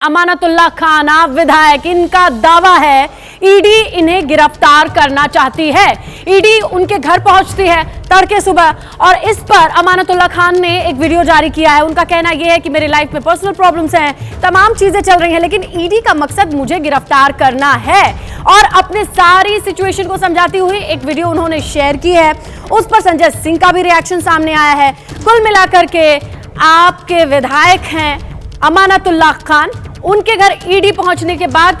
अमानतुल्लाह खान विधायक, इनका दावा है ईडी इन्हें गिरफ्तार करना चाहती है। ईडी उनके घर पहुंचती है तड़के सुबह और इस पर अमानतुल्लाह खान ने एक वीडियो जारी किया है। उनका कहना यह है कि मेरी लाइफ में पर्सनल प्रॉब्लम्स हैं, तमाम चीजें चल रही हैं, लेकिन ईडी का मकसद मुझे गिरफ्तार करना है। और अपने सारी सिचुएशन को समझाती हुई एक वीडियो उन्होंने शेयर की है, उस पर संजय सिंह का भी रिएक्शन सामने आया है। कुल मिलाकर के आपके विधायक हैं अमानतुल्लाह खान, उनके घर ईडी पहुंचने के बाद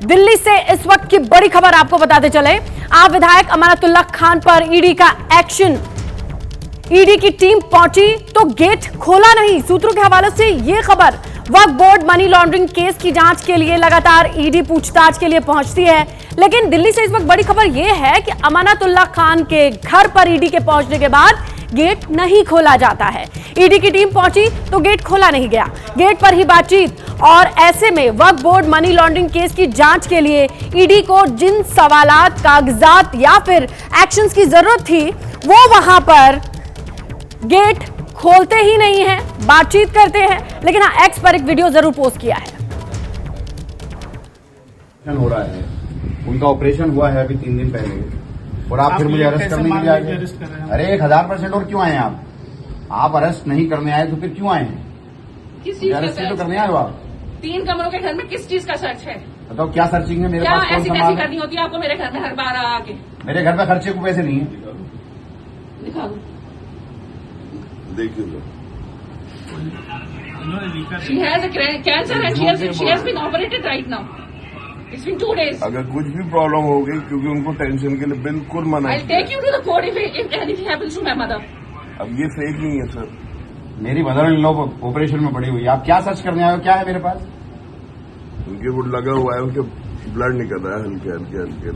दिल्ली से इस वक्त की बड़ी खबर आपको बताते चले। आप विधायक अमानतुल्लाह खान पर ईडी का एक्शन, ईडी की टीम पहुंची तो गेट खोला नहीं। सूत्रों के हवाले से यह खबर, वक्फ बोर्ड मनी लॉन्ड्रिंग केस की जांच के लिए लगातार ईडी पूछताछ के लिए पहुंचती है, लेकिन दिल्ली से इस वक्त बड़ी खबर यह है कि अमानतुल्लाह खान के घर पर ईडी के पहुंचने के बाद गेट नहीं खोला जाता है। ईडी की टीम पहुंची तो गेट खोला नहीं गया, गेट पर ही बातचीत। और ऐसे में वक्फ बोर्ड मनी लॉन्ड्रिंग केस की जांच के लिए ईडी को जिन सवालात, कागजात या फिर एक्शंस की जरूरत थी, वो वहां पर गेट खोलते ही नहीं है, बातचीत करते हैं। लेकिन हाँ, एक्स पर एक वीडियो जरूर पोस्ट किया है। हो रहा है, उनका ऑपरेशन हुआ है अभी 3 दिन पहले, और आप फिर मुझे अरेस्ट करने के लिए आए। अरे 1000% और क्यों आए हैं आप अरेस्ट नहीं करने आए तो फिर क्यों आए हैं? किस चीज अरेस्ट का तो करने आए हो आप। 3 कमरों के घर में किस चीज का सर्च है? बताओ क्या सर्चिंग है? मेरे क्या पास कौन ऐसी सा कैसी माल है? करनी होती है आपको मेरे घर में हर बार आके? मेरे घर पे खर्चे को पैसे नहीं है। दिखा दो। देखिए She has a cancer and she has been operated right now. It's been 2 days. अगर कुछ भी प्रॉब्लम हो गई, क्योंकि उनको टेंशन के लिए बिल्कुल मना I'll take you to the court if anything happens to my mother. अब ये फेक नहीं है सर। मेरी मदर इन लॉ ऑपरेशन में पड़ी हुई है, आप क्या सर्च करने आए हो? क्या है मेरे पास? उनके वो लगा हुआ है, उनके ब्लड निकल रहा है हल्के हल्के।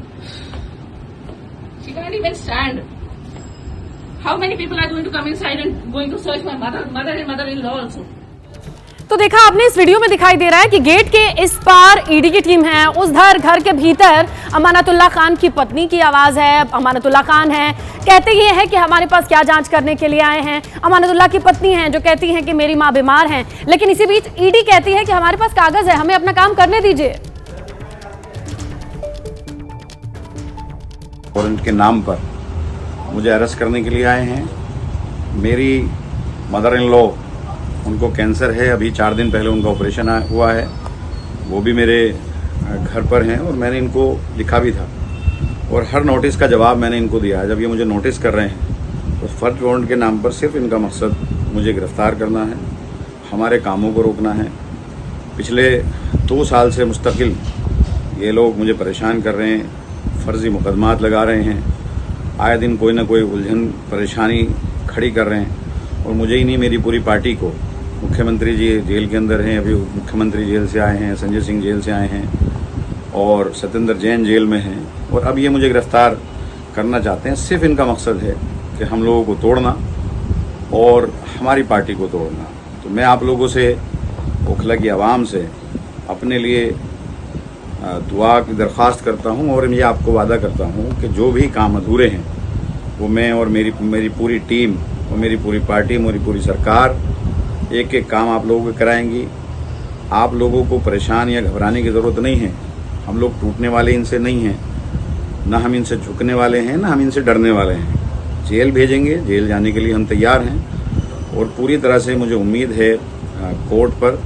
She can't even stand. How many people are going to come inside and going to search my mother and mother-in-law also? तो देखा आपने, इस वीडियो में दिखाई दे रहा है कि गेट के इस पार ईडी की टीम है, उधर घर के भीतर अमानतुल्लाह खान की पत्नी की आवाज है। अमानतुल्लाह खान है, कहते ये है कि हमारे पास क्या जांच करने के लिए आए हैं। अमानतुल्लाह की पत्नी है जो कहती हैं कि मेरी मां बीमार हैं, लेकिन इसी बीच ईडी कहती है कि हमारे पास कागज है, हमें अपना काम करने दीजिए। और उनके नाम पर मुझे अरेस्ट करने के लिए आए हैं। मेरी मदर इन लॉ, उनको कैंसर है, अभी 4 दिन पहले उनका ऑपरेशन हुआ है, वो भी मेरे घर पर हैं और मैंने इनको लिखा भी था और हर नोटिस का जवाब मैंने इनको दिया है। जब ये मुझे नोटिस कर रहे हैं तो फर्स्ट वारंट के नाम पर सिर्फ इनका मकसद मुझे गिरफ्तार करना है, हमारे कामों को रोकना है। पिछले 2 साल से मुस्तकिल ये लोग मुझे परेशान कर रहे हैं, फर्जी मुकदमात लगा रहे हैं, आए दिन कोई ना कोई उलझन परेशानी खड़ी कर रहे हैं। और मुझे ही नहीं, मेरी पूरी पार्टी को, मुख्यमंत्री जी जेल के अंदर हैं, अभी मुख्यमंत्री जेल से आए हैं, संजय सिंह जेल से आए हैं और सत्येंद्र जैन जेल में हैं, और अब ये मुझे गिरफ्तार करना चाहते हैं। सिर्फ इनका मकसद है कि हम लोगों को तोड़ना और हमारी पार्टी को तोड़ना। तो मैं आप लोगों से, ओखला की आवाम से अपने लिए दुआ की दरख्वास्त करता हूं और ये आपको वादा करता हूं कि जो भी काम अधूरे हैं वो मैं और मेरी पूरी टीम और मेरी पूरी पार्टी, मेरी पूरी सरकार एक एक काम आप लोगों को कराएंगी। आप लोगों को परेशान या घबराने की ज़रूरत नहीं है। हम लोग टूटने वाले इनसे नहीं हैं, ना हम इनसे झुकने वाले हैं, ना हम इनसे डरने वाले हैं। जेल भेजेंगे, जेल जाने के लिए हम तैयार हैं। और पूरी तरह से मुझे उम्मीद है कोर्ट पर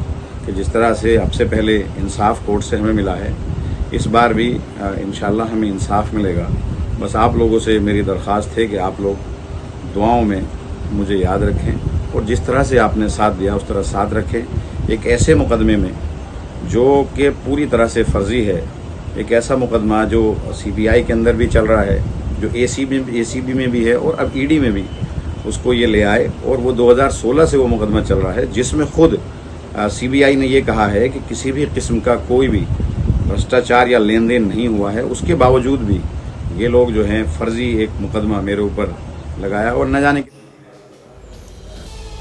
कि जिस तरह से अब से पहले इंसाफ कोर्ट से हमें मिला है, इस बार भी इंशाल्लाह हमें इंसाफ मिलेगा। बस आप लोगों से मेरी दरख्वास्त है कि आप लोग दुआओं में मुझे याद रखें और जिस तरह से आपने साथ दिया उस तरह साथ रखें। एक ऐसे मुकदमे में जो कि पूरी तरह से फर्जी है, एक ऐसा मुकदमा जो CBI के अंदर भी चल रहा है, जो ACB में भी है और अब ईडी में भी, उसको ये ले आए। और वो 2016 से वो मुकदमा चल रहा है, जिसमें खुद CBI ने ये कहा है कि किसी भी किस्म का कोई भी भ्रष्टाचार या लेन देन नहीं हुआ है। उसके बावजूद भी ये लोग जो हैं फर्जी एक मुकदमा मेरे ऊपर लगाया और न जाने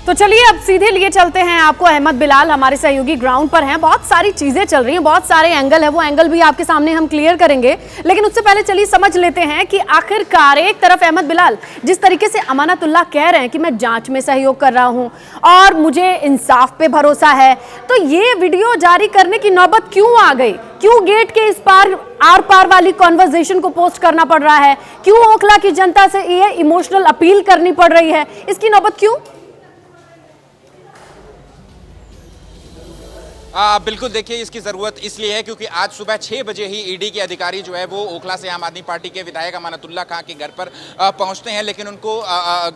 तो चलिए अब सीधे लिए चलते हैं आपको। अहमद बिलाल हमारे सहयोगी ग्राउंड पर हैं। बहुत सारी चीजें चल रही हैं, बहुत सारे एंगल है, वो एंगल भी आपके सामने हम क्लियर करेंगे। लेकिन उससे पहले चलिए समझ लेते हैं कि आखिरकार एक तरफ अहमद बिलाल जिस तरीके से अमानतुल्लाह कह रहे हैं कि मैं जांच में सहयोग कर रहा हूं और मुझे इंसाफ पे भरोसा है, तो ये वीडियो जारी करने की नौबत क्यों आ गई? क्यों गेट के इस पार आर पार वाली कॉन्वर्सेशन को पोस्ट करना पड़ रहा है? क्यों ओखला की जनता से ये इमोशनल अपील करनी पड़ रही है? इसकी नौबत क्यों? बिल्कुल, देखिए इसकी ज़रूरत इसलिए है क्योंकि आज सुबह 6 बजे ही ईडी के अधिकारी जो है वो ओखला से आम आदमी पार्टी के विधायक अमानतुल्लाह खां के घर पर पहुंचते हैं, लेकिन उनको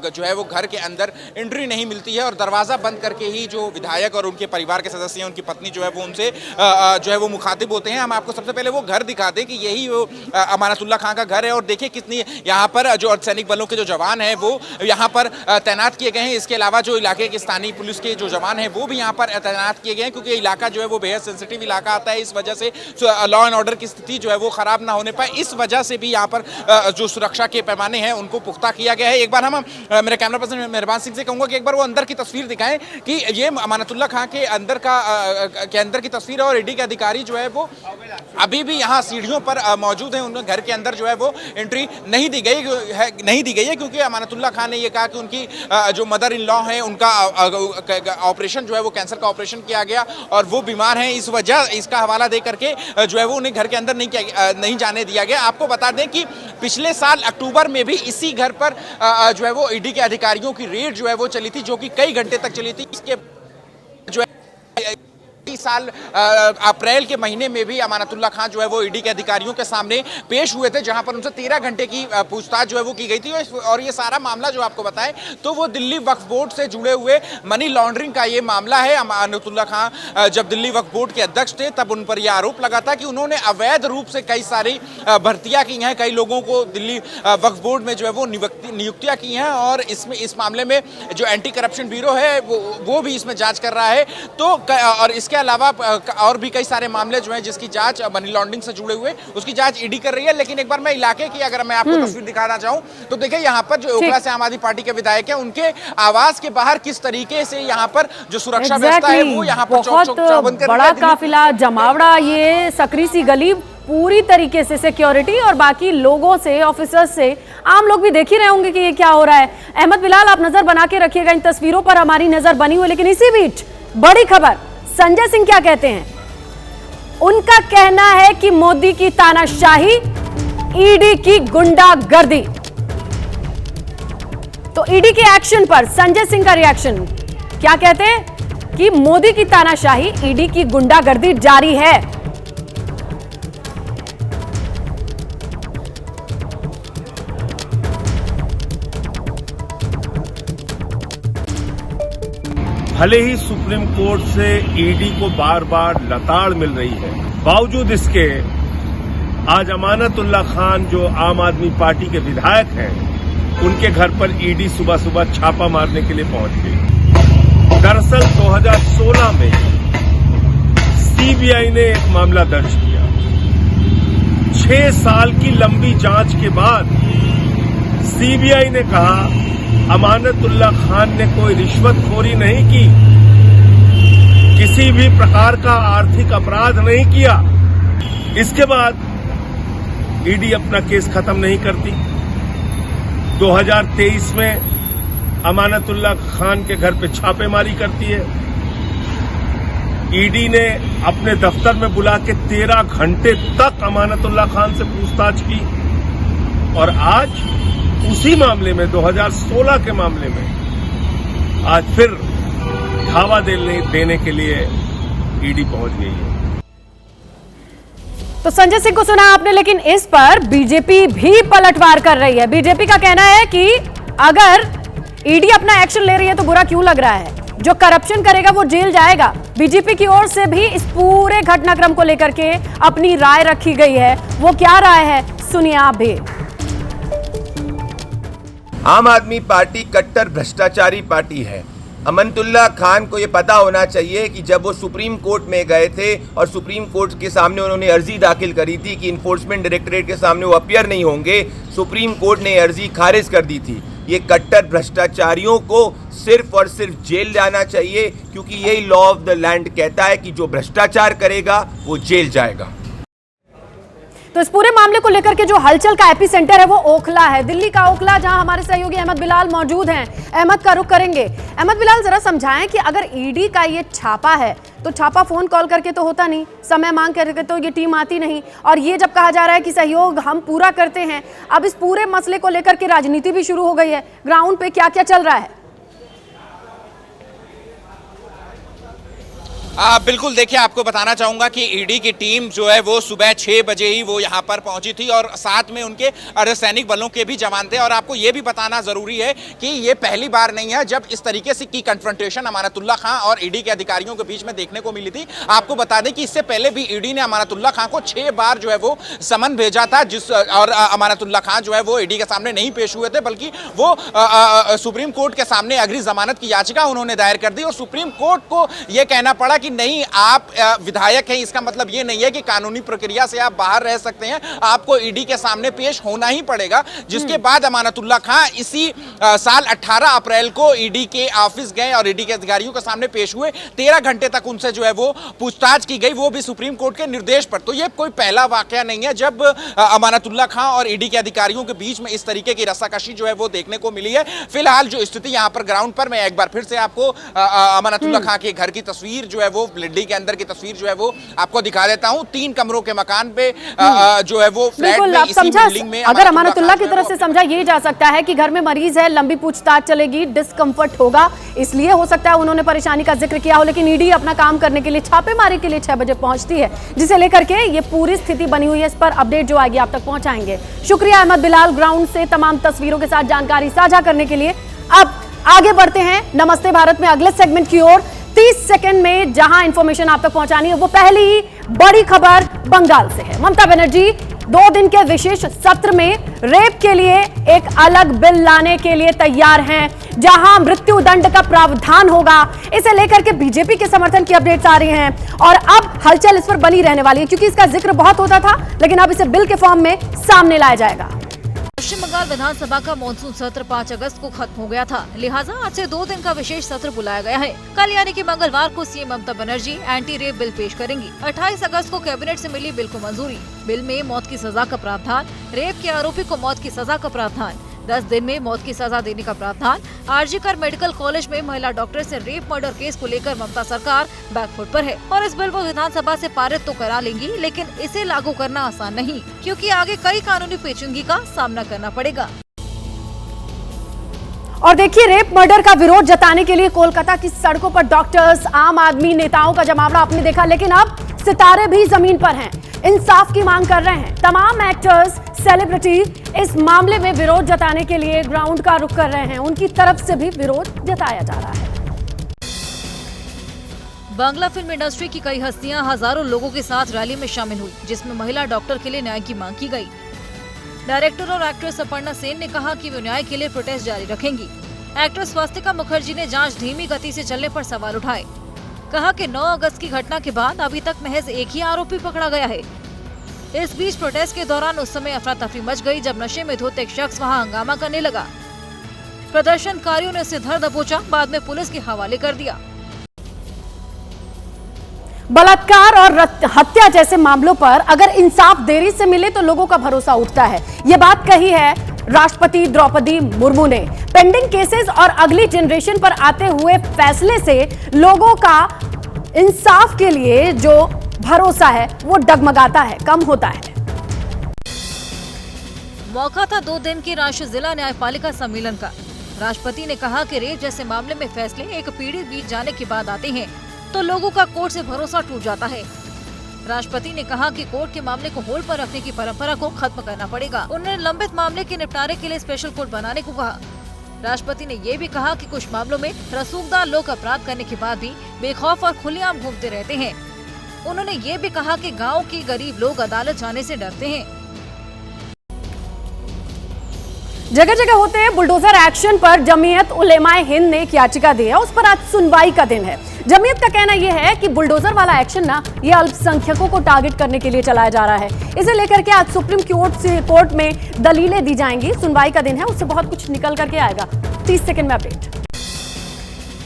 जो है वो घर के अंदर एंट्री नहीं मिलती है और दरवाज़ा बंद करके ही जो विधायक और उनके परिवार के सदस्य हैं, उनकी पत्नी जो है वो उनसे जो है वो मुखातिब होते हैं। हम आपको सबसे पहले वो घर दिखा दें कि यही वो अमानतुल्लाह खां का घर है और देखिए कितनी यहाँ पर जो अर्धसैनिक बलों के जो जवान हैं वो यहाँ पर तैनात किए गए हैं। इसके अलावा जो इलाके के स्थानीय पुलिस के जो जवान हैं वो भी यहाँ पर तैनात किए गए हैं, क्योंकि इलाका जो है वो बेहद सेंसिटिव इलाका आता है। इस वजह से लॉ एंड ऑर्डर की स्थिति जो है वो खराब ना होने पाए, इस वजह से भी यहाँ पर जो सुरक्षा के पैमाने हैं उनको पुख्ता किया गया है। एक बार हम मेरे कैमरा पर्सन मेहरबान सिंह से कहूंगा कि एक बार वो अंदर की तस्वीर दिखाएं कि ये अमानतुल्लाह खां के अंदर की तस्वीर है और ईडी के अधिकारी जो है वो अभी भी यहाँ सीढ़ियों पर मौजूद है। उनके घर के अंदर जो है वो एंट्री नहीं दी गई है क्योंकि अमानतुल्लाह खां ने ये कहा कि उनकी जो मदर इन लॉ है उनका ऑपरेशन जो है वो कैंसर का ऑपरेशन किया गया और वो बीमार हैं, इस वजह इसका हवाला दे करके जो है वो उन्हें घर के अंदर नहीं जाने दिया गया। आपको बता दें कि पिछले साल अक्टूबर में भी इसी घर पर जो है वो ईडी के अधिकारियों की रेड जो है वो चली थी, जो कि कई घंटे तक चली थी। इसके जो है इस साल अप्रैल के महीने में भी अमानतुल्लाह खां जो है वो ईडी के अधिकारियों के सामने पेश हुए थे, जहां पर उनसे 13 घंटे की पूछताछ जो है वो की गई थी। और ये सारा मामला जो आपको बताएं तो वो दिल्ली वक्फ बोर्ड से जुड़े हुए मनी लॉन्ड्रिंग का ये मामला है। अमानतुल्लाह खां जब दिल्ली वक्फ बोर्ड के अध्यक्ष थे तब उन पर यह आरोप लगा था कि उन्होंने अवैध रूप से कई सारी भर्तियां की हैं, कई लोगों को दिल्ली वक्फ बोर्ड में जो है वो नियुक्तियां की हैं और इस मामले में जो एंटी करप्शन ब्यूरो है वो भी इसमें जांच कर रहा है। तो और इसके अलावा और भी कई सारे मामले जो हैं जिसकी जांच मनी लॉन्ड्रिंग से जुड़े हुए उसकी जांच ईडी कर रही है। लेकिन एक बार मैं इलाके की अगर मैं आपको तस्वीर दिखाना चाहूं तो देखिए यहाँ पर जो ओखला से आम आदमी पार्टी के विधायक हैं उनके आवास के बाहर किस तरीके से यहाँ पर जो सुरक्षा व्यवस्था है वो यहाँ पर चौबंद कर बड़ा काफिला जमावड़ा, ये सकरी सी गली पूरी तरीके से सिक्योरिटी और बाकी लोगों से, ऑफिसर्स से, आम लोग भी देख ही रहे होंगे कि ये क्या हो रहा है। अहमद बिलाल आप नजर बना के रखिएगा, इन तस्वीरों पर हमारी नजर बनी हुई। लेकिन इसी बीच बड़ी खबर, संजय सिंह क्या कहते हैं? उनका कहना है कि मोदी की तानाशाही, ईडी की गुंडागर्दी। तो ईडी के एक्शन पर संजय सिंह का रिएक्शन क्या कहते हैं कि मोदी की तानाशाही, ईडी की गुंडागर्दी जारी है। भले ही सुप्रीम कोर्ट से ईडी को बार बार लताड़ मिल रही है, बावजूद इसके आज अमानतुल्लाह खान जो आम आदमी पार्टी के विधायक हैं उनके घर पर ईडी सुबह सुबह छापा मारने के लिए पहुंच गई। दरअसल 2016 में सीबीआई ने एक मामला दर्ज किया। 6 साल की लंबी जांच के बाद सीबीआई ने कहा अमानतुल्लाह खान ने कोई रिश्वतखोरी नहीं की, किसी भी प्रकार का आर्थिक अपराध नहीं किया। इसके बाद ईडी अपना केस खत्म नहीं करती। 2023 में अमानतुल्लाह खान के घर पे छापेमारी करती है। ईडी ने अपने दफ्तर में बुला के 13 घंटे तक अमानतुल्लाह खान से पूछताछ की और आज उसी मामले में 2016 के मामले में आज फिर धावा देने के लिए ईडी पहुंच गई है। तो संजय सिंह को सुना आपने, लेकिन इस पर बीजेपी भी पलटवार कर रही है। बीजेपी का कहना है कि अगर ईडी अपना एक्शन ले रही है तो बुरा क्यों लग रहा है, जो करप्शन करेगा वो जेल जाएगा। बीजेपी की ओर से भी इस पूरे घटनाक्रम को लेकर के अपनी राय रखी गई है। वो क्या राय है सुनिए आप भी। आम आदमी पार्टी कट्टर भ्रष्टाचारी पार्टी है। अमानतुल्लाह खान को ये पता होना चाहिए कि जब वो सुप्रीम कोर्ट में गए थे और सुप्रीम कोर्ट के सामने उन्होंने अर्जी दाखिल करी थी कि इन्फोर्समेंट डायरेक्टरेट के सामने वो अपीयर नहीं होंगे, सुप्रीम कोर्ट ने अर्जी खारिज कर दी थी। ये कट्टर भ्रष्टाचारियों को सिर्फ और सिर्फ जेल जाना चाहिए, क्योंकि यही लॉ ऑफ द लैंड कहता है कि जो भ्रष्टाचार करेगा वो जेल जाएगा। तो इस पूरे मामले को लेकर के जो हलचल का एपी सेंटर है वो ओखला है, दिल्ली का ओखला, जहां हमारे सहयोगी अहमद बिलाल मौजूद हैं। अहमद का रुख करेंगे। अहमद बिलाल, जरा समझाएं कि अगर ईडी का ये छापा है तो छापा फोन कॉल करके तो होता नहीं, समय मांग करके तो ये टीम आती नहीं, और ये जब कहा जा रहा है कि सहयोग हम पूरा करते हैं, अब इस पूरे मसले को लेकर के राजनीति भी शुरू हो गई है। ग्राउंड पे क्या क्या चल रहा है? बिल्कुल, देखिए आपको बताना चाहूंगा कि ईडी की टीम जो है वो सुबह 6 बजे ही वो यहाँ पर पहुंची थी और साथ में उनके अर्धसैनिक बलों के भी जवान थे। और आपको ये भी बताना जरूरी है कि ये पहली बार नहीं है जब इस तरीके से की कन्फ्रंटेशन अमानतुल्लाह खां और ईडी के अधिकारियों के बीच में देखने को मिली थी। आपको बता दें कि इससे पहले भी ईडी ने अमानतुल्लाह खां को 6 बार जो है वो समन भेजा था, और अमानतुल्लाह खां जो है वो ईडी के सामने नहीं पेश हुए थे, बल्कि वो सुप्रीम कोर्ट के सामने अग्रिम जमानत की याचिका उन्होंने दायर कर दी और सुप्रीम कोर्ट को यह कहना पड़ा कि नहीं, आप विधायक हैं, इसका मतलब ये नहीं है कि कानूनी प्रक्रिया से आप बाहर रह सकते हैं, आपको ईडी के सामने पेश होना ही पड़ेगा। जिसके बाद अमानतुल्लाह खां इसी साल 18 अप्रैल को ईडी के ऑफिस गए और ईडी के अधिकारियों के सामने पेश हुए। 13 घंटे तक उनसे जो है वो पूछताछ की गई, वो भी सुप्रीम कोर्ट के निर्देश पर। तो ये कोई पहला वाकया नहीं है जब अमानतुल्लाह खां और ईडी के अधिकारियों के बीच में इस तरीके की रस्साकशी जो है वो देखने को मिली है। फिलहाल जो स्थिति यहाँ पर ग्राउंड पर, मैं एक बार फिर से आपको अमानतुल्लाह खां के घर की तस्वीर जो है वो दिल्ली के अंदर की तस्वीर जो है वो आपको दिखा देता हूं। 3 कमरों के मकान पे जो है वो फ्लैट में, इसी बिल्डिंग में, अगर अमानतुल्लाह की तरफ से समझा ये जा सकता है कि घर में मरीज है, लंबी पूछताछ चलेगी, डिस्कंफर्ट होगा, इसलिए हो सकता है उन्होंने परेशानी का जिक्र किया हो। लेकिन ईडी अपना काम करने के लिए, छापेमारी के लिए 6 बजे पहुंचती है, जिसे लेकर के ये पूरी स्थिति बनी हुई है। इस पर अपडेट जो आएगी आप तक पहुंचाएंगे। शुक्रिया अहमद बिलाल, ग्राउंड से तमाम तस्वीरों के साथ जानकारी साझा करने के लिए। अब आगे बढ़ते हैं नमस्ते भारत में अगले सेगमेंट की ओर। 30 सेकंड में जहां इंफॉर्मेशन आप तक पहुंचानी है वो पहली बड़ी खबर बंगाल से है। ममता बनर्जी 2 दिन के विशेष सत्र में रेप के लिए एक अलग बिल लाने के लिए तैयार हैं, जहां मृत्यु दंड का प्रावधान होगा। इसे लेकर के बीजेपी के समर्थन की अपडेट्स आ रही हैं और अब हलचल इस पर बनी रहने वाली है, क्योंकि इसका जिक्र बहुत होता था, लेकिन अब इसे बिल के फॉर्म में सामने लाया जाएगा। पश्चिम बंगाल विधानसभा का मानसून सत्र 5 अगस्त को खत्म हो गया था, लिहाजा आज से 2 दिन का विशेष सत्र बुलाया गया है। कल यानी कि मंगलवार को CM Mamata Banerjee anti rape bill पेश करेंगी। 28 अगस्त को कैबिनेट से मिली बिल को मंजूरी। बिल में मौत की सजा का प्रावधान, रेप के आरोपी को मौत की सजा का प्रावधान, 10 दिन में मौत की सजा देने का प्रावधान। आरजीकर मेडिकल कॉलेज में महिला डॉक्टर से रेप मर्डर केस को लेकर ममता सरकार बैकफुट पर है और इस बिल को विधानसभा से पारित तो करा लेंगी, लेकिन इसे लागू करना आसान नहीं, क्योंकि आगे कई कानूनी पेचीदगी का सामना करना पड़ेगा। और देखिए, रेप मर्डर का विरोध जताने के लिए कोलकाता की सड़कों पर डॉक्टर्स, आम आदमी, नेताओं का जमावड़ा आपने देखा, लेकिन अब सितारे भी जमीन पर हैं, इंसाफ की मांग कर रहे हैं। तमाम एक्टर्स, सेलिब्रिटी इस मामले में विरोध जताने के लिए ग्राउंड का रुख कर रहे हैं, उनकी तरफ से भी विरोध जताया जा रहा है। बांग्ला फिल्म इंडस्ट्री की कई हस्तियां हजारों लोगों के साथ रैली में शामिल हुई, जिसमें महिला डॉक्टर के लिए न्याय की मांग की गई। डायरेक्टर और एक्ट्रेस अपर्णा सेन ने कहा कि वो न्याय के लिए प्रोटेस्ट जारी रखेंगी। एक्ट्रेस स्वास्तिका मुखर्जी ने जांच धीमी गति से चलने पर सवाल उठाए। कहा कि 9 अगस्त की घटना के बाद अभी तक महज एक ही आरोपी पकड़ा गया है। इस बीच प्रोटेस्ट के दौरान उस समय अफरा तफरी मच गई जब नशे में धुत एक शख्स वहां हंगामा करने लगा। प्रदर्शनकारियों ने उसे धर दबोचा, बाद में पुलिस के हवाले कर दिया। बलात्कार और हत्या जैसे मामलों पर अगर इंसाफ देरी से मिले तो लोगों का भरोसा उठता है, ये बात कही है राष्ट्रपति द्रौपदी मुर्मू ने। पेंडिंग केसेस और अगली जनरेशन पर आते हुए फैसले से लोगों का इंसाफ के लिए जो भरोसा है वो डगमगाता है, कम होता है। मौका था 2 दिन की राष्ट्रीय जिला न्यायपालिका सम्मेलन का। राष्ट्रपति ने कहा कि रेप जैसे मामले में फैसले एक पीढ़ी बीत जाने के बाद आते हैं तो लोगों का कोर्ट से भरोसा टूट जाता है। राष्ट्रपति ने कहा कि कोर्ट के मामले को होल्ड पर रखने की परंपरा को खत्म करना पड़ेगा। उन्होंने लंबित मामले के निपटारे के लिए स्पेशल कोर्ट बनाने को कहा। राष्ट्रपति ने ये भी कहा कि कुछ मामलों में रसूखदार लोग अपराध करने के बाद भी बेखौफ और खुलेआम घूमते रहते हैं। उन्होंने ये भी कहा कि गांव के गरीब लोग अदालत जाने से डरते हैं। जगह जगह होते हैं बुलडोजर एक्शन पर जमीयत उलेमाए हिंद ने एक याचिका दी है, उस पर आज सुनवाई का दिन है। जमीयत का कहना यह है कि बुलडोजर वाला एक्शन ना ये अल्पसंख्यकों को टारगेट करने के लिए चलाया जा रहा है। इसे लेकर के आज सुप्रीम कोर्ट में दलीलें दी जाएंगी। सुनवाई का दिन है, उससे बहुत कुछ निकल करके आएगा। 30 सेकंड में अपडेट।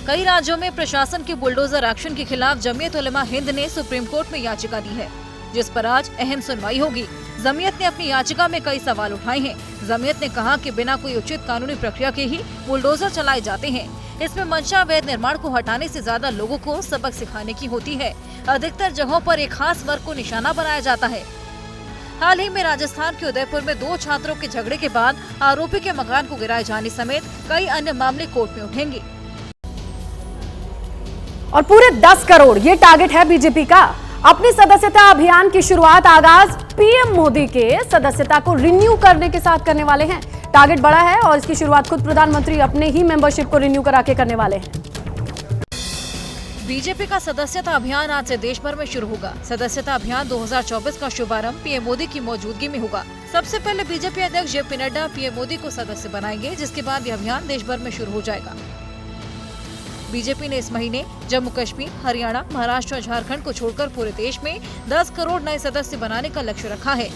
कई राज्यों में प्रशासन के बुलडोजर एक्शन के खिलाफ जमीयत उलमा हिंद ने सुप्रीम कोर्ट में याचिका दी है, जिस पर आज अहम सुनवाई होगी। जमीयत ने अपनी याचिका में कई सवाल उठाए हैं। जमीयत ने कहा कि बिना कोई उचित कानूनी प्रक्रिया के ही बुलडोजर चलाए जाते हैं। इसमें मंशा अवैध निर्माण को हटाने से ज्यादा लोगों को सबक सिखाने की होती है। अधिकतर जगहों पर एक खास वर्ग को निशाना बनाया जाता है। हाल ही में राजस्थान के उदयपुर में 2 छात्रों के झगड़े के बाद आरोपी के मकान को गिराए जाने समेत कई अन्य मामले कोर्ट में उठेंगे। और पूरे 10 करोड़ ये टारगेट है बीजेपी का। अपनी सदस्यता अभियान की शुरुआत आगाज पीएम मोदी के सदस्यता को रिन्यू करने के साथ करने वाले हैं। टारगेट बड़ा है और इसकी शुरुआत खुद प्रधानमंत्री अपने ही मेंबरशिप को रिन्यू करा के करने वाले हैं। बीजेपी का सदस्यता अभियान आज से देश भर में शुरू होगा। सदस्यता अभियान 2024 का शुभारंभ पीएम मोदी की मौजूदगी में होगा। सबसे पहले बीजेपी अध्यक्ष जेपी नड्डा पीएम मोदी को सदस्य बनाएंगे, जिसके बाद यह अभियान देश भर में शुरू हो जाएगा। बीजेपी ने इस महीने जम्मू कश्मीर, हरियाणा, महाराष्ट्र और झारखंड को छोड़कर पूरे देश में 10 करोड़ नए सदस्य बनाने का लक्ष्य रखा है।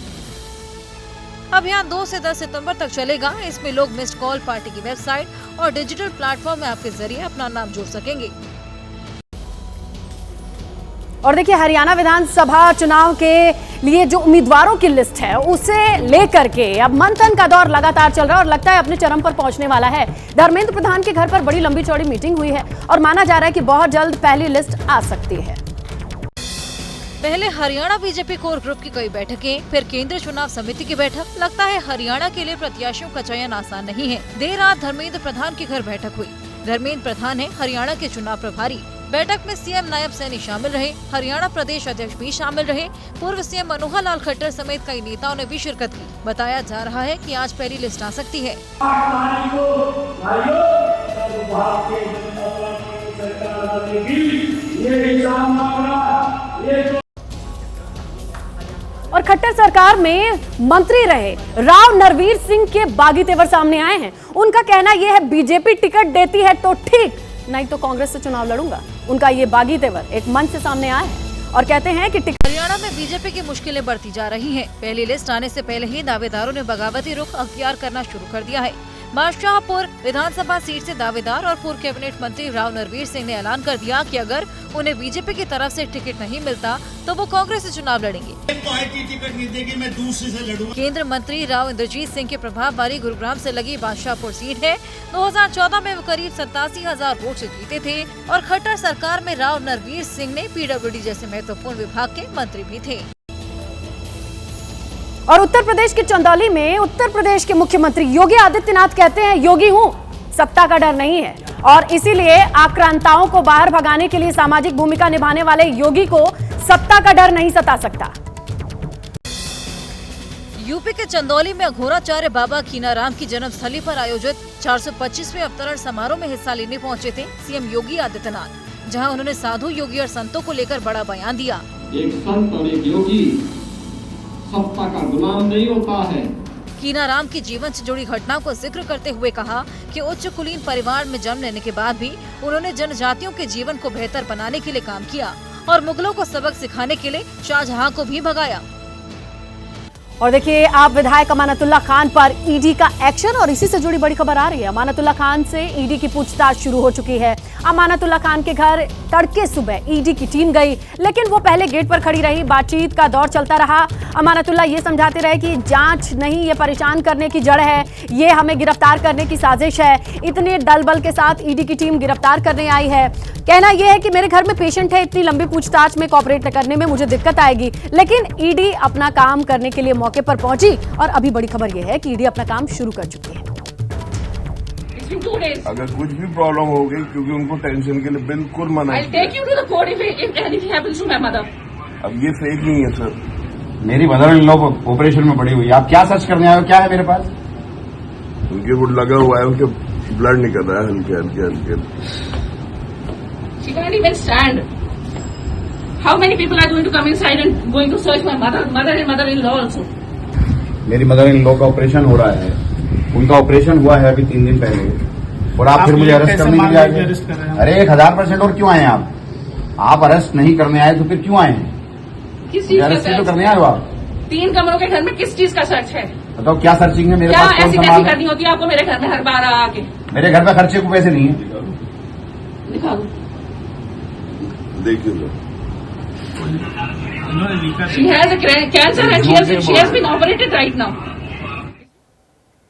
अभियान 2 से 10 सितंबर तक चलेगा। इसमें लोग मिस्ड कॉल, पार्टी की वेबसाइट और डिजिटल प्लेटफॉर्म ऐप के जरिए अपना नाम जोड़ सकेंगे। और देखिए, हरियाणा विधानसभा चुनाव के लिए जो उम्मीदवारों की लिस्ट है उसे लेकर के अब मंथन का दौर लगातार चल रहा है और लगता है अपने चरम पर पहुंचने वाला है। धर्मेंद्र प्रधान के घर पर बड़ी लंबी चौड़ी मीटिंग हुई है और माना जा रहा है कि बहुत जल्द पहली लिस्ट आ सकती है। पहले हरियाणा बीजेपी कोर ग्रुप की कई बैठकें, फिर केंद्रीय चुनाव समिति की बैठक। लगता है हरियाणा के लिए प्रत्याशियों का चयन आसान नहीं है। देर रात धर्मेंद्र प्रधान के घर बैठक हुई। धर्मेंद्र प्रधान है हरियाणा के चुनाव प्रभारी। बैठक में सीएम नायब सैनी शामिल रहे, हरियाणा प्रदेश अध्यक्ष भी शामिल रहे। पूर्व सीएम मनोहर लाल खट्टर समेत कई नेताओं ने भी शिरकत की। बताया जा रहा है कि आज पहली लिस्ट आ सकती है। और खट्टर सरकार में मंत्री रहे राव नरवीर सिंह के बागी तेवर सामने आए हैं। उनका कहना यह है बीजेपी टिकट देती है तो ठीक, नहीं तो कांग्रेस से चुनाव लड़ूंगा। उनका ये बागी तेवर एक मंच से सामने आया है और कहते हैं कि हरियाणा में बीजेपी की मुश्किलें बढ़ती जा रही हैं। पहली लिस्ट आने से पहले ही दावेदारों ने बगावती रुख अख्तियार करना शुरू कर दिया है। बादशाहपुर विधानसभा सीट से दावेदार और पूर्व कैबिनेट मंत्री राव नरवीर सिंह ने ऐलान कर दिया कि अगर उन्हें बीजेपी की तरफ से टिकट नहीं मिलता तो वो कांग्रेस से चुनाव लड़ेंगे। टिकट नहीं देगी, मैं दूसरे से लड़ूंगा। केंद्रीय मंत्री राव इंद्रजीत सिंह के प्रभाव वाली गुरुग्राम से लगी बादशाहपुर सीट है। 2014 में वो करीब 87,000 वोट से जीते थे और खट्टर सरकार में राव नरवीर सिंह ने पीडब्ल्यूडी जैसे महत्वपूर्ण विभाग के मंत्री भी थे। और उत्तर प्रदेश के चंदौली में उत्तर प्रदेश के मुख्यमंत्री योगी आदित्यनाथ कहते हैं योगी हूं, सत्ता का डर नहीं है और इसीलिए आक्रांताओं को बाहर भगाने के लिए सामाजिक भूमिका निभाने वाले योगी को सत्ता का डर नहीं सता सकता। यूपी के चंदौली में अघोराचार्य बाबा कीनाराम की जन्मस्थली पर आयोजित 425वें अवतरण समारोह में हिस्सा लेने पहुंचे थे सीएम योगी आदित्यनाथ, जहां उन्होंने साधु, योगी और संतों को लेकर बड़ा बयान दिया। एक संत और एक योगी सत्ता का गुलाम नहीं होता है। कीनाराम की जीवन से जुड़ी घटनाओं को जिक्र करते हुए कहा कि उच्च कुलीन परिवार में जन्म लेने के बाद भी उन्होंने जनजातियों के जीवन को बेहतर बनाने के लिए काम किया और मुगलों को सबक सिखाने के लिए शाहजहां को भी भगाया। और देखिए, आप विधायक अमानतुल्लाह खान पर ईडी का एक्शन और इसी से जुड़ी बड़ी खबर आ रही है। अमानतुल्लाह खान से ईडी की पूछताछ शुरू हो चुकी है। अमानतुल्लाह खान के घर तड़के सुबह ईडी की टीम गई, लेकिन वो पहले गेट पर खड़ी रही। बातचीत का दौर चलता रहा। अमानतुल्लाह ये समझाते रहे कि जांच नहीं, ये परेशान करने की जड़ है, ये हमें गिरफ्तार करने की साजिश है। इतने दल बल के साथ ईडी की टीम गिरफ्तार करने आई है। कहना यह है कि मेरे घर में पेशेंट है, इतनी लंबी पूछताछ में कोऑपरेट करने में मुझे दिक्कत आएगी, लेकिन ईडी अपना काम करने के लिए मौके पर पहुंची। और अभी बड़ी खबर यह है कि ईडी अपना काम शुरू कर चुकी है। अगर कुछ भी प्रॉब्लम होगी, क्योंकि उनको टेंशन के लिए बिल्कुल मना है। अब ये फेक नहीं है सर। मेरी मदर इन लॉ ऑपरेशन में पड़ी हुई है, आप क्या सर्च करने आए हो? क्या है मेरे पास? उनके वो लगा हुआ है, उनके ब्लड निकल रहा है हल्के हल्के हल्के। She can't even stand. How many people are going to come inside and going to search my mother and mother-in-law also? मेरी मदर इन लॉ का ऑपरेशन हो रहा है, उनका ऑपरेशन हुआ है अभी 3 दिन पहले, और आप फिर मुझे अरेस्ट करने के लिए आए। अरे 1000% और क्यों आए आप? आप अरेस्ट नहीं करने आए तो फिर क्यों आए हैं? किस चीज का अरेस्ट तो सर्च? करने आए हो आप? 3 कमरों के घर में किस चीज का सर्च है? बताओ क्या सर्चिंग है? मेरे क्या पास कौन ऐसी सा कैसी माल है? करनी होती है आपको मेरे घर में हर बार आके? मेरे घर पे खर्चे को पैसे नहीं है। दिखा दो। देखिए लो, She has a cancer and she has been operated right now.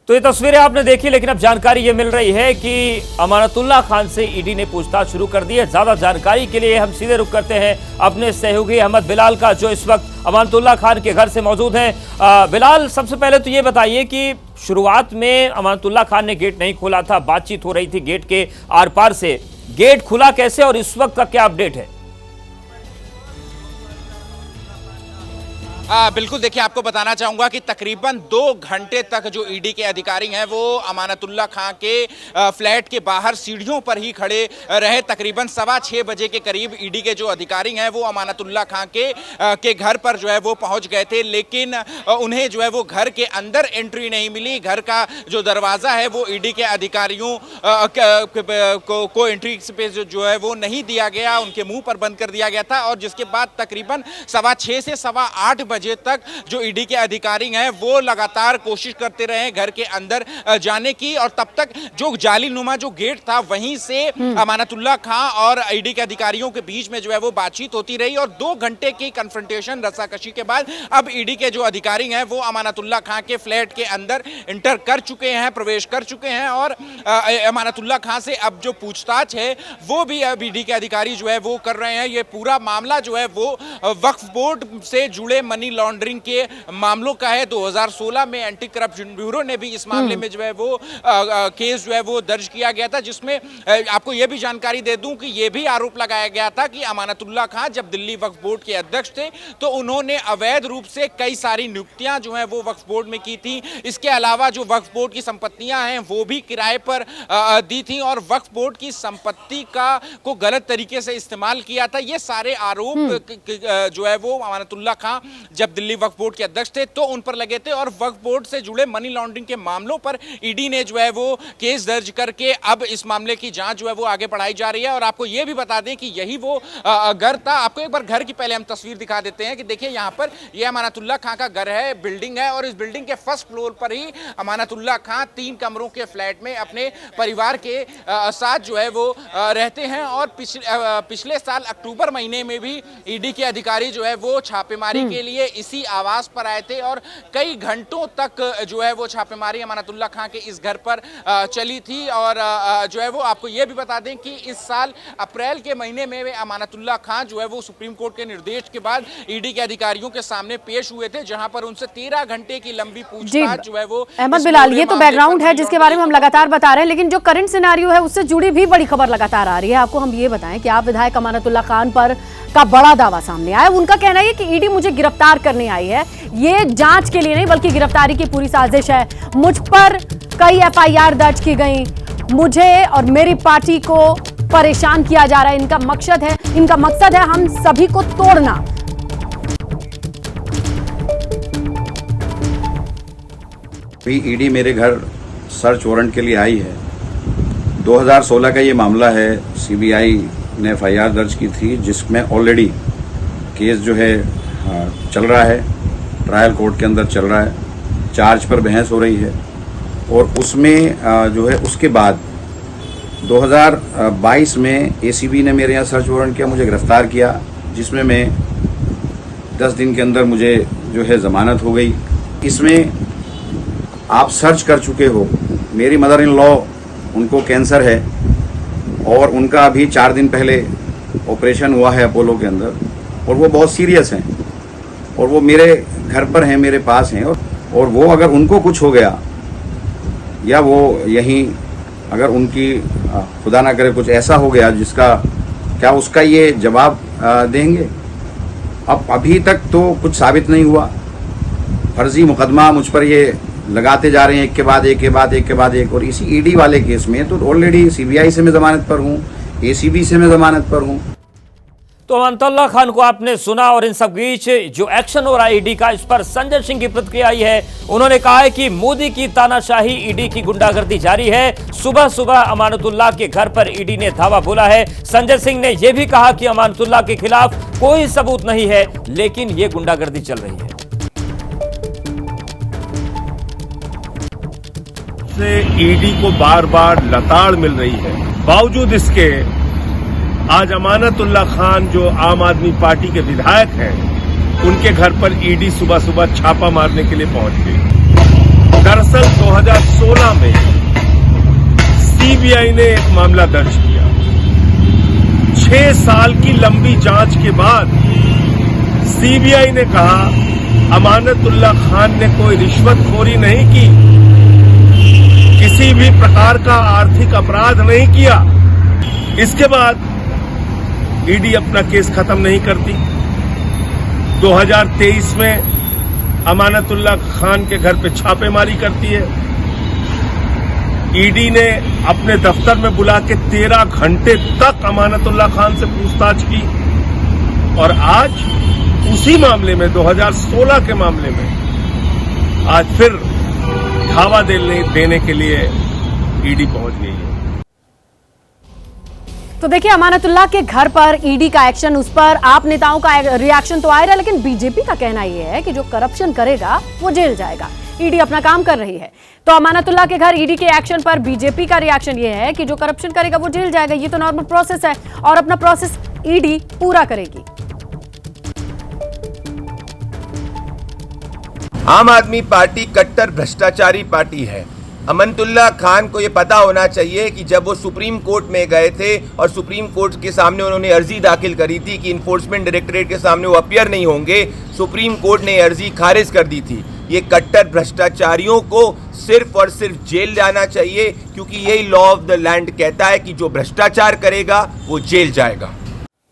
तो ये तस्वीरें आपने देखी, लेकिन अब जानकारी ये मिल रही है कि अमानतुल्लाह खान से ईडी ने पूछताछ शुरू कर दी है। ज्यादा जानकारी के लिए हम सीधे रुख करते हैं अपने सहयोगी अहमद बिलाल का, जो इस वक्त अमानतुल्लाह खान के घर से मौजूद हैं। बिलाल, सबसे पहले तो ये बताइए कि शुरुआत में अमानतुल्लाह खान ने गेट नहीं खोला था, बातचीत हो रही थी गेट के आर पार से, गेट खुला कैसे और इस वक्त का क्या अपडेट है? बिल्कुल, देखिए आपको बताना चाहूंगा कि तकरीबन 2 घंटे तक जो ईडी के अधिकारी हैं वो अमानतुल्लाह खान के फ्लैट के बाहर सीढ़ियों पर ही खड़े रहे। तकरीबन 6:15 बजे के करीब ईडी के जो अधिकारी हैं वो अमानतुल्लाह खान के घर पर जो है वो पहुंच गए थे, लेकिन उन्हें जो है वो घर के अंदर एंट्री नहीं मिली। घर का जो दरवाज़ा है वो ईडी के अधिकारियों को एंट्री पे जो है वो नहीं दिया गया, उनके मुंह पर बंद कर दिया गया था। और जिसके बाद तकरीबन 6:15 से 8:15 बजे तक जो ईडी के अधिकारी हैं वो लगातार कोशिश करते रहे घर के अंदर जाने की, और तब तक जो जाली नुमा जो गेट था वहीं से अमानतुल्लाह खान और ईडी के अधिकारियों के बीच में जो है वो बातचीत होती रही। और 2 घंटे की कन्फ्रंटेशन रस्साकशी के बाद अब ईडी के जो अधिकारी हैं वो अमानतुल्लाह खान के फ्लैट के अंदर इंटर कर चुके हैं, प्रवेश कर चुके हैं। और अमानतुल्लाह खान से अब जो पूछताछ है वो भी अब ईडी के अधिकारी जो है वो कर रहे हैं। ये पूरा मामला जो है वो वक्फ बोर्ड से जुड़े मनी लॉन्ड्रिंग के मामलों का है। 2016 में एंटी करप्शन ब्यूरो ने भी इस मामले में जो है वो केस जो है वो दर्ज किया गया था, जिसमें आपको यह भी जानकारी दे दूं कि यह भी आरोप लगाया गया था कि अमानतुल्लाह खान जब दिल्ली वक्फ बोर्ड के अध्यक्ष थे तो उन्होंने अवैध रूप से कई सारी नियुक्तियां जो है वो वक्फ बोर्ड में की थी। इसके अलावा जो वक्फ बोर्ड की संपत्तियां हैं वो भी किराए पर दी थी और वक्फ बोर्ड की संपत्ति को गलत तरीके से इस्तेमाल किया था। ये सारे आरोप जो है वो अमानतुल्लाह खान जब दिल्ली वक्फ बोर्ड के अध्यक्ष थे तो उन पर लगे थे। और वक्फ बोर्ड से जुड़े मनी लॉन्ड्रिंग के मामलों पर ईडी ने जो है वो केस दर्ज करके अब इस मामले की जांच जो है वो आगे बढ़ाई जा रही है। और आपको ये भी बता दें कि यही वो घर था। आपको एक बार घर की पहले हम तस्वीर दिखा देते हैं कि देखिए यहाँ पर यह अमानतुल्लाह खान का घर है, बिल्डिंग है, और इस बिल्डिंग के फर्स्ट फ्लोर पर ही अमानतुल्लाह खान 3 कमरों के फ्लैट में अपने परिवार के साथ जो है वो रहते हैं। और पिछले साल अक्टूबर महीने में भी ईडी के अधिकारी जो है वो छापेमारी के लिए इसी आवास पर आए थे और कई घंटों तक जो है वो छापेमारी अमानतुल्लाह खान के इस घर पर चली थी। और जो है वो आपको ये भी बता दें कि इस साल अप्रैल के महीने में अमानतुल्लाह खान जो है वो सुप्रीम कोर्ट के निर्देश के बाद ईडी के अधिकारियों के सामने पेश हुए थे, जहां पर उनसे 13 घंटे की लंबी पूछताछ जो है वो। अहमद बिलाल, ये तो बैकग्राउंड है जिसके बारे में हम लगातार बता रहे हैं, लेकिन जो करंट सिनेरियो है उससे जुड़ी भी बड़ी खबर लगातार आ रही है। आपको हम ये बताएं कि आप विधायक अमानतुल्लाह खान पर का बड़ा दावा सामने आया। उनका कहना है कि ईडी मुझे गिरफ्तार करने आई है, ये जांच के लिए नहीं बल्कि गिरफ्तारी की पूरी साजिश है। मुझ पर कई एफआईआर दर्ज की गई, मुझे और मेरी पार्टी को परेशान किया जा रहा है। इनका मकसद है हम सभी को तोड़ना। ईडी मेरे घर सर्च वारंट के लिए आई है। 2016 का ये मामला है। सीबीआई ने एफआईआर दर्ज की थी जिसमें ऑलरेडी केस जो है चल रहा है, ट्रायल कोर्ट के अंदर चल रहा है, चार्ज पर बहस हो रही है। और उसमें जो है उसके बाद 2022 में एसीबी ने मेरे यहाँ सर्च वारंट किया, मुझे गिरफ्तार किया, जिसमें मैं 10 दिन के अंदर मुझे जो है जमानत हो गई। इसमें आप सर्च कर चुके हो, मेरी मदर इन लॉ उनको कैंसर है और उनका अभी 4 दिन पहले ऑपरेशन हुआ है अपोलो के अंदर, और वो बहुत सीरियस हैं और वो मेरे घर पर हैं, मेरे पास हैं। और वो अगर उनको कुछ हो गया या वो यहीं अगर उनकी खुदा ना करे कुछ ऐसा हो गया जिसका क्या उसका ये जवाब देंगे? अब अभी तक तो कुछ साबित नहीं हुआ। फर्जी मुकदमा मुझ पर ये लगाते जा रहे हैं, एक के बाद एक के बाद एक के बाद एक। और इसी ईडी वाले केस में तो ऑलरेडी सीबीआई से मैं जमानत पर हूँ, एसीबी से मैं जमानत पर हूँ। तो अमानतुल्लाह खान को आपने सुना और इन सब बीच जो एक्शन हो रहा है ईडी का, इस पर संजय सिंह की प्रतिक्रिया आई है। उन्होंने कहा है कि मोदी की तानाशाही, ईडी की गुंडागर्दी जारी है। सुबह सुबह अमानतुल्लाह के घर पर ईडी ने धावा बोला है। संजय सिंह ने यह भी कहा कि अमानतुल्लाह के खिलाफ कोई सबूत नहीं है, लेकिन यह गुंडागर्दी चल रही है। से ईडी को बार बार लताड़ मिल रही है। बावजूद इसके आज अमानतुल्लाह खान जो आम आदमी पार्टी के विधायक हैं, उनके घर पर ईडी सुबह सुबह छापा मारने के लिए पहुंच गई। दरअसल 2016 में सीबीआई ने एक मामला दर्ज किया। 6 साल की लंबी जांच के बाद सीबीआई ने कहा अमानतुल्लाह खान ने कोई रिश्वतखोरी नहीं की, किसी भी प्रकार का आर्थिक अपराध नहीं किया। इसके बाद ईडी अपना केस खत्म नहीं करती। 2023 में अमानतुल्लाह खान के घर पे छापेमारी करती है। ईडी ने अपने दफ्तर में बुला के 13 घंटे तक अमानतुल्लाह खान से पूछताछ की और आज उसी मामले में 2016 के मामले में आज फिर धावा देने के लिए ईडी पहुंच गई है। तो देखिए, अमानतुल्लाह के घर पर ईडी का एक्शन, उस पर आप नेताओं का रिएक्शन तो आ रहा है, लेकिन बीजेपी का कहना यह है कि जो करप्शन करेगा वो जेल जाएगा। ईडी अपना काम कर रही है। तो अमानतुल्लाह के घर ईडी के एक्शन पर बीजेपी का रिएक्शन यह है कि जो करप्शन करेगा वो जेल जाएगा। ये तो नॉर्मल प्रोसेस है और अपना प्रोसेस ईडी पूरा करेगी। आम आदमी पार्टी कट्टर भ्रष्टाचारी पार्टी है। अमानतुल्लाह खान को ये पता होना चाहिए कि जब वो सुप्रीम कोर्ट में गए थे और सुप्रीम कोर्ट के सामने उन्होंने अर्जी दाखिल करी थी कि इन्फोर्समेंट डायरेक्टरेट के सामने वो अपीयर नहीं होंगे, सुप्रीम कोर्ट ने अर्जी खारिज कर दी थी। ये कट्टर भ्रष्टाचारियों को सिर्फ और सिर्फ जेल जाना चाहिए, क्योंकि यही लॉ ऑफ द लैंड कहता है कि जो भ्रष्टाचार करेगा वो जेल जाएगा।